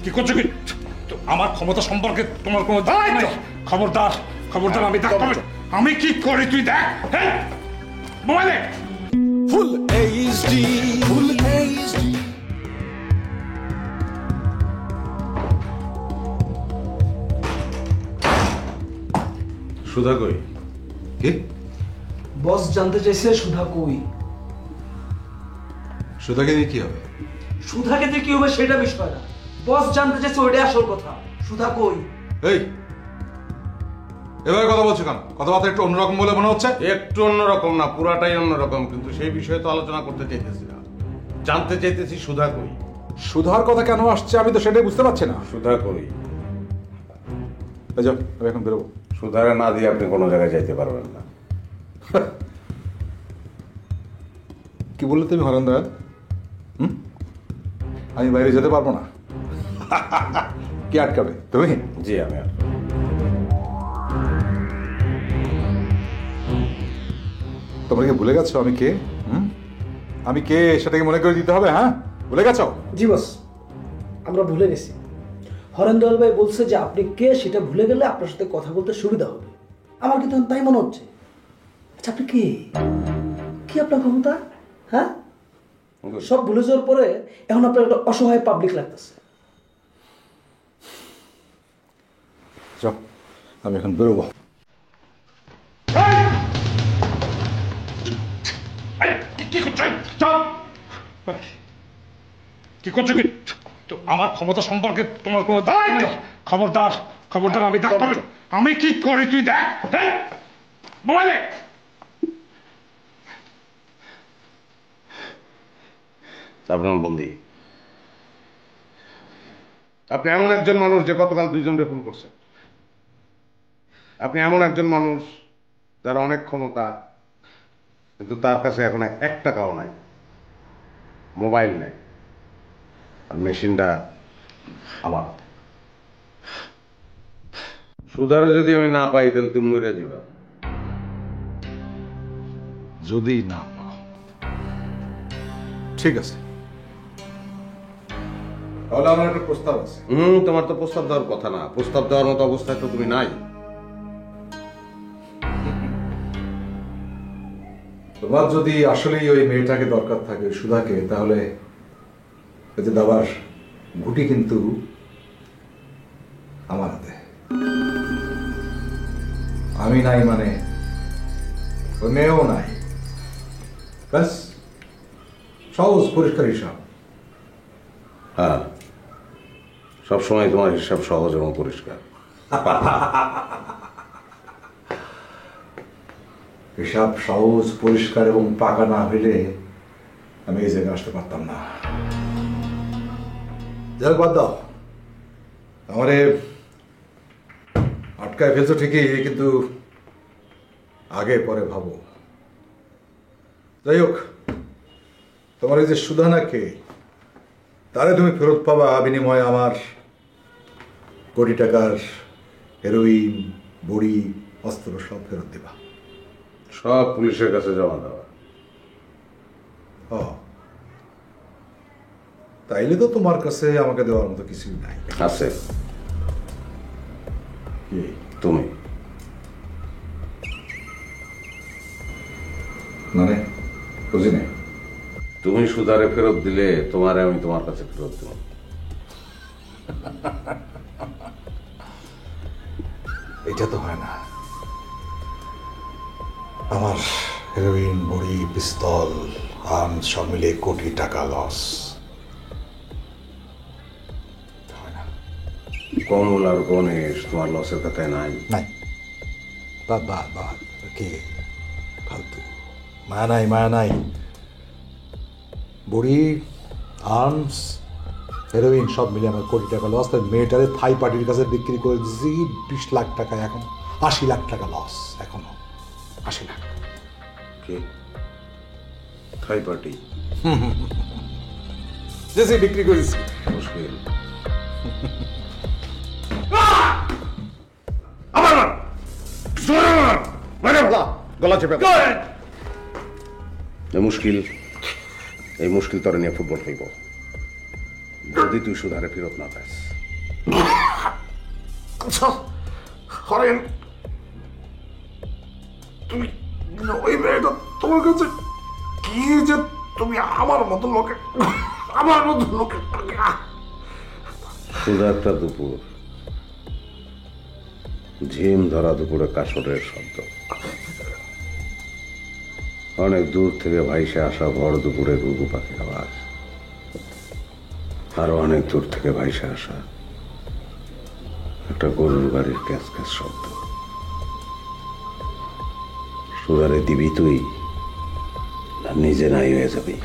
কি করছো কি? আমার ক্ষমতা সম্পর্কে তোমার কোনো খবরদার খবরদার, আমি কি করি তুই দেখ। মোবাইলে ফুল এইচডি, ফুল এইচডি। সুধা কই? কি বস জানতে চাইছে সুধা কই? সুধাকে দিয়ে কি হবে? সুধাকে দিয়ে কি হবে সেটা বিষয় না, বস জানতে চাইছে ওইটাই আসল কথা। সুধা কই? এই এবার কথা বলছো কেন? কথাবার্তা একটু অন্যরকম বলে মনে হচ্ছে। একটু অন্যরকম না, পুরাটাই অন্যরকম, কিন্তু সেই বিষয়ে তো আলোচনা করতে চাইতেছি না। জানতে চাইতেছি সুধা কই। সুধার কথা কেন আসছে আমি তো সেটাই বুঝতে পারছি না। সুধা কই? যাও, আমি এখন বেরোবো। সুধারে না দিয়ে আপনি কোনো জায়গায় যাইতে পারবেন না। কি বললে তুমি হরেন দয়াল? আমি বাইরে যেতে পারবো না? কে আটকাবে? তুমি? জি আমি তোমরা কি ভুলে গেছো আমি কে? আমি কে সেটাকে মনে করে দিতে হবে? হ্যাঁ, ভুলে গেছো? জি বস, আমরা ভুলে গেছি। হরেন দয়াল ভাই বলছে যে আপনি কে সেটা ভুলে গেলে আপনার সাথে কথা বলতে সুবিধা হবে। আমার কিন্তু তাই মনে হচ্ছে। আচ্ছা আপনি কে? কি আপনার ক্ষমতা? হ্যাঁ, সব ভুলে যাওয়ার পরে এখন আপনার একটা অসহায় পাবলিক লাগতেছে। যাও, আমি এখন বেরোবো। কি করছো কি? আমার ক্ষমতা সম্পর্কে তোমার কোনো খবরদার খবরদার, আমি কি করি তুই দেখ। মোবাইলে আপনার বন্দি। আপনি এমন একজন মানুষ যে গতকাল 2 জনকে ফোন করছেন। আপনি এমন একজন মানুষ যার অনেক ক্ষমতা, কিন্তু তার কাছে এখন 1 টাকাও নাই, মোবাইল নেই, আর মেশিনটা আমার। সুধারে যদি আমি না পাই তাহলে তুমি মরে যাবে। যদি না পাও ঠিক আছে, তাহলে আমার একটা প্রস্তাব আছে। তোমার তো প্রস্তাব দেওয়ার কথা না, প্রস্তাব দেওয়ার মতো অবস্থায় তো তুমি নাই। তোমার যদি আসলেই ওই মেয়েটাকে দরকার থাকে, সুধাকে, তাহলে যে দাবার গুটি কিন্তু আমার হাতে। আমি নাই মানে ওই মেয়েও নাই, ব্যাস সহজ পরিষ্কার হিসাব। হ্যাঁ, সবসময় তোমার হিসাব সহজ এবং পরিষ্কার। হিসাব সহজ পরিষ্কার এবং পাকা না হইলে আমি এই জায়গায় আসতে পারতাম না। যাই বাদ দাও, আমারে আটকায় ফেলছো ঠিকই, কিন্তু আগে পরে ভাবো। যাই হোক, তোমার এই যে সুধানাকে, তারে তুমি ফেরত পাবা বিনিময়ে আমার কোটি টাকার হেরোইন, বড়ি, অস্ত্র সব ফেরত দিবা। সব পুলিশের কাছে জমা দেওয়া। তাইলে তো তোমার কাছে আমাকে দেওয়ার মতো কিছুই নাই। আছে, কি? তুমি। মানে বুঝি নাই। তুমি সুধারে ফেরত দিলে তোমারে আমি তোমার কাছে ফেরত দেব। এটা তো হয় না। আমার হেরোইন, বড়ি, পিস্তল, আর্মস সব মিলে কোটি টাকা লস। কমল আর গণেশ তোমার লসের কথায় নাই। নাই, বাদ বাদ বাদ, কে ফালতু, মায়া নাই, মায়া নাই। বড়ি, আর্মস, হেরোইন সব মিলে আমার কোটি টাকা লস। তাই মেয়েটারে থাই পার্টির কাছে বিক্রি করে দিয়েছি 20 লাখ টাকা, এখন 80 লাখ টাকা লস। এখনো 80 লাখ। কে? থাই পার্টি? যে বিক্রি করেছি। মুশকিল। গলা চেপে মুশকিল, এই মুশকিল তোরে নিয়ে ফুটবল খেলব যদি তুই সুধারে ফেরত না পাস। আচ্ছা হরেন, তুমি ওই মেয়েটা তোমার কাছে কি যে তুমি আমার মতো লোকে শুধু একটা দুপুর, ঝিম ধরা দুপুরে কাসরের শব্দ, অনেক দূর থেকে ভাইসে আসা বড় দুপুরে ঘুঘু পাখির আওয়াজ, আরো অনেক দূর থেকে ভাইসে আসা একটা গরুর গাড়ির ক্যাস ক্যাস শব্দ। সুরারে দিবি তুই, না নিজে নাই হয়ে যাবি?